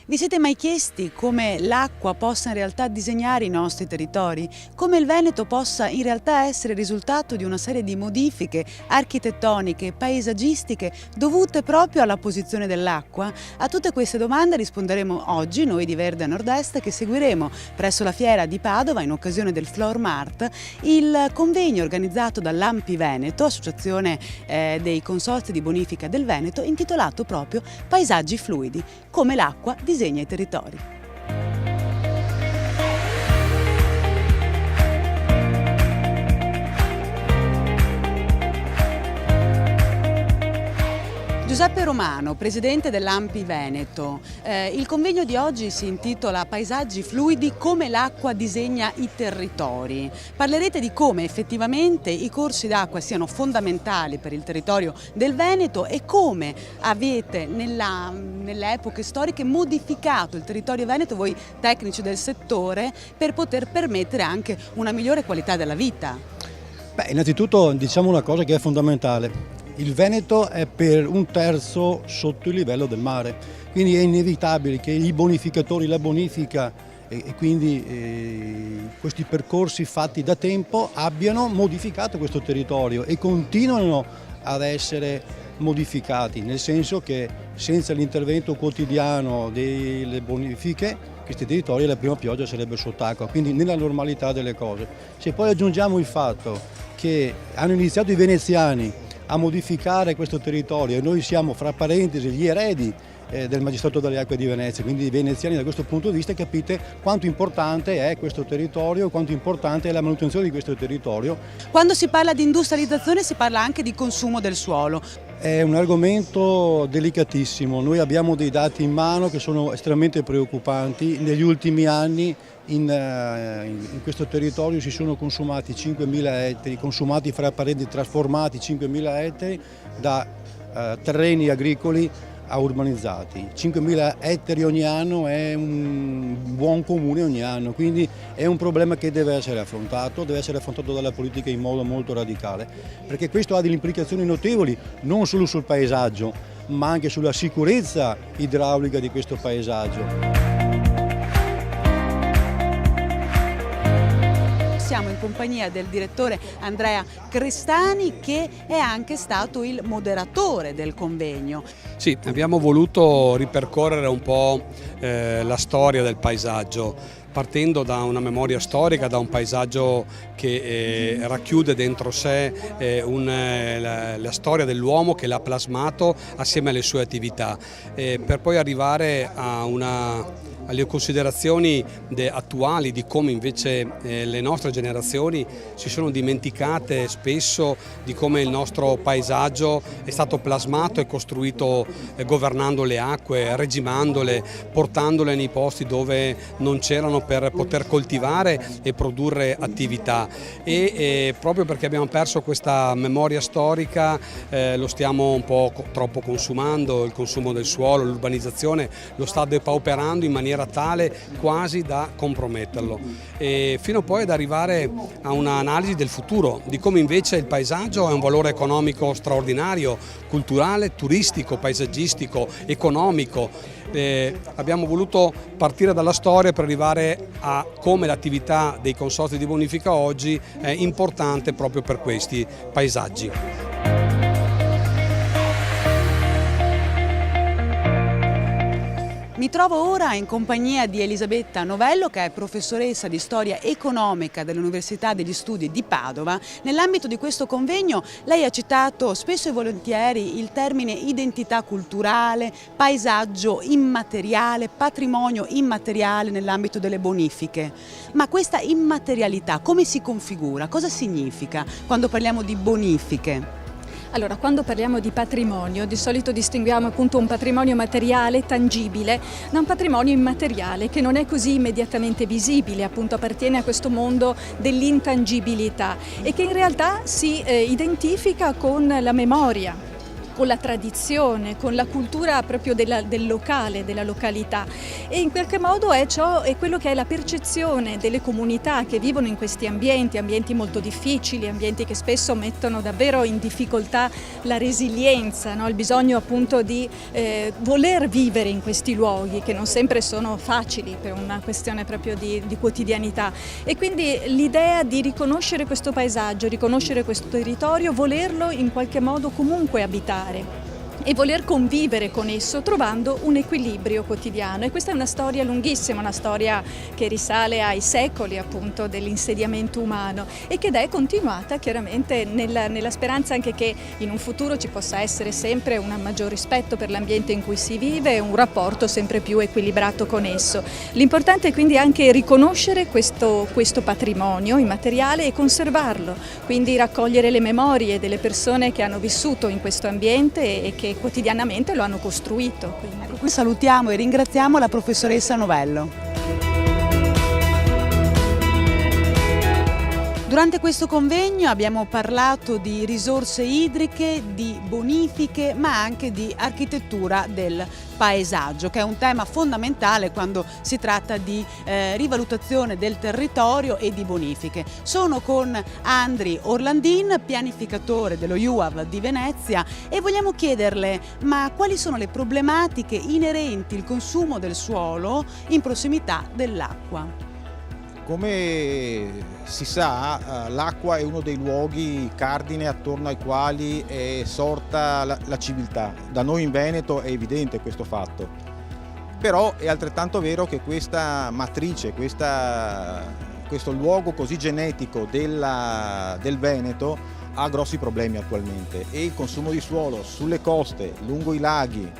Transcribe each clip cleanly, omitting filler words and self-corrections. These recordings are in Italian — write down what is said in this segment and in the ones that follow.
Vi siete mai chiesti come l'acqua possa in realtà disegnare i nostri territori? Come il Veneto possa in realtà essere risultato di una serie di modifiche architettoniche e paesaggistiche dovute proprio alla posizione dell'acqua? A tutte queste domande risponderemo oggi noi di Verde a Nord-Est, che seguiremo presso la fiera di Padova in occasione del Floor Mart il convegno organizzato dall'Ampi Veneto, associazione dei consorzi di bonifica del Veneto, intitolato proprio Paesaggi fluidi, come l'acqua disegna i territori. Giuseppe Romano, presidente dell'Ampi Veneto, il convegno di oggi si intitola Paesaggi fluidi, come l'acqua disegna i territori. Parlerete di come effettivamente i corsi d'acqua siano fondamentali per il territorio del Veneto e come avete nelle epoche storiche modificato il territorio veneto, voi tecnici del settore, per poter permettere anche una migliore qualità della vita. Innanzitutto diciamo una cosa che è fondamentale. Il Veneto è per 1/3 sotto il livello del mare, quindi è inevitabile che i bonificatori, la bonifica e quindi questi percorsi fatti da tempo abbiano modificato questo territorio e continuano ad essere modificati, nel senso che senza l'intervento quotidiano delle bonifiche questi territori alla prima pioggia sarebbero sott'acqua, quindi nella normalità delle cose. Se poi aggiungiamo il fatto che hanno iniziato i veneziani a modificare questo territorio e noi siamo, fra parentesi, gli eredi del Magistrato delle Acque di Venezia, quindi i veneziani da questo punto di vista, capite quanto importante è questo territorio, quanto importante è la manutenzione di questo territorio. Quando si parla di industrializzazione si parla anche di consumo del suolo. È un argomento delicatissimo, noi abbiamo dei dati in mano che sono estremamente preoccupanti. Negli ultimi anni in questo territorio si sono consumati 5.000 ettari, consumati fra parentesi trasformati 5.000 ettari da terreni agricoli a urbanizzati. 5.000 ettari ogni anno è un buon comune ogni anno, quindi è un problema che deve essere affrontato dalla politica in modo molto radicale, perché questo ha delle implicazioni notevoli non solo sul paesaggio, ma anche sulla sicurezza idraulica di questo paesaggio. Siamo in compagnia del direttore Andrea Crestani, che è anche stato il moderatore del convegno. Sì, abbiamo voluto ripercorrere un po' la storia del paesaggio, partendo da una memoria storica, da un paesaggio che racchiude dentro sé la storia dell'uomo che l'ha plasmato assieme alle sue attività, per poi arrivare alle considerazioni attuali di come invece le nostre generazioni si sono dimenticate spesso di come il nostro paesaggio è stato plasmato e costruito governando le acque, regimandole, portandole nei posti dove non c'erano per poter coltivare e produrre attività, e proprio perché abbiamo perso questa memoria storica lo stiamo un po' troppo consumando. Il consumo del suolo, l'urbanizzazione lo sta depauperando in maniera tale quasi da comprometterlo, e fino poi ad arrivare a un'analisi del futuro, di come invece il paesaggio è un valore economico straordinario, culturale, turistico, paesaggistico, economico. Abbiamo voluto partire dalla storia per arrivare a come l'attività dei consorzi di bonifica oggi è importante proprio per questi paesaggi. Mi trovo ora in compagnia di Elisabetta Novello, che è professoressa di storia economica dell'Università degli Studi di Padova. Nell'ambito di questo convegno lei ha citato spesso e volentieri il termine identità culturale, paesaggio immateriale, patrimonio immateriale nell'ambito delle bonifiche. Ma questa immaterialità come si configura? Cosa significa quando parliamo di bonifiche? Allora, quando parliamo di patrimonio, di solito distinguiamo appunto un patrimonio materiale, tangibile, da un patrimonio immateriale che non è così immediatamente visibile, appunto appartiene a questo mondo dell'intangibilità e che in realtà si identifica con la memoria. con la tradizione, con la cultura proprio del locale, della località, e in qualche modo è quello che è la percezione delle comunità che vivono in questi ambienti molto difficili, ambienti che spesso mettono davvero in difficoltà la resilienza, no? Il bisogno appunto di voler vivere in questi luoghi che non sempre sono facili per una questione proprio di quotidianità, e quindi l'idea di riconoscere questo paesaggio, riconoscere questo territorio, volerlo in qualche modo comunque abitare e voler convivere con esso trovando un equilibrio quotidiano. E questa è una storia lunghissima, una storia che risale ai secoli appunto dell'insediamento umano e che è continuata chiaramente nella speranza anche che in un futuro ci possa essere sempre un maggior rispetto per l'ambiente in cui si vive e un rapporto sempre più equilibrato con esso. L'importante è quindi anche riconoscere questo patrimonio immateriale e conservarlo, quindi raccogliere le memorie delle persone che hanno vissuto in questo ambiente e che quotidianamente lo hanno costruito. Ecco, qui salutiamo e ringraziamo la professoressa Novello. Durante questo convegno abbiamo parlato di risorse idriche, di bonifiche, ma anche di architettura del paesaggio, che è un tema fondamentale quando si tratta di rivalutazione del territorio e di bonifiche. Sono con Andri Orlandin, pianificatore dello UAV di Venezia, e vogliamo chiederle ma quali sono le problematiche inerenti al consumo del suolo in prossimità dell'acqua. Come si sa, l'acqua è uno dei luoghi cardine attorno ai quali è sorta la civiltà. Da noi in Veneto è evidente questo fatto, però è altrettanto vero che questa matrice, questo luogo così genetico del Veneto ha grossi problemi attualmente, e il consumo di suolo sulle coste, lungo i laghi,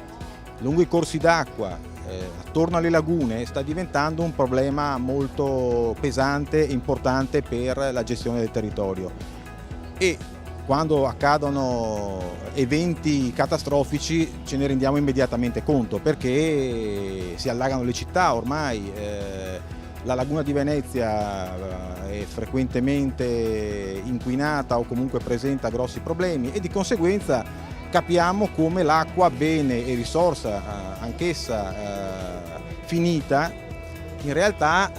lungo i corsi d'acqua, attorno alle lagune sta diventando un problema molto pesante e importante per la gestione del territorio, e quando accadono eventi catastrofici ce ne rendiamo immediatamente conto, perché si allagano le città ormai. La laguna di Venezia è frequentemente inquinata o comunque presenta grossi problemi, e di conseguenza capiamo come l'acqua, bene e risorsa anch'essa finita, in realtà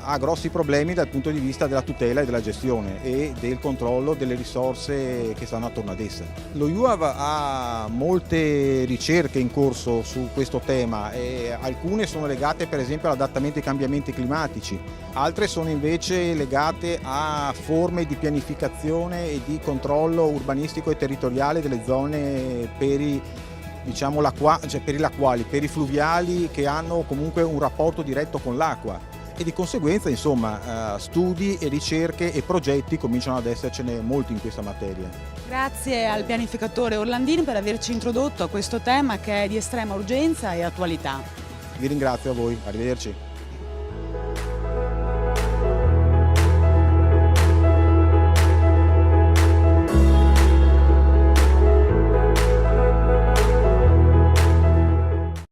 ha grossi problemi dal punto di vista della tutela e della gestione e del controllo delle risorse che stanno attorno ad essa. Lo UAV ha molte ricerche in corso su questo tema, e alcune sono legate per esempio all'adattamento ai cambiamenti climatici, altre sono invece legate a forme di pianificazione e di controllo urbanistico e territoriale delle zone perifluviali, che hanno comunque un rapporto diretto con l'acqua, e di conseguenza insomma studi e ricerche e progetti cominciano ad essercene molti in questa materia. Grazie al pianificatore Orlandin per averci introdotto a questo tema che è di estrema urgenza e attualità. Vi ringrazio a voi, arrivederci.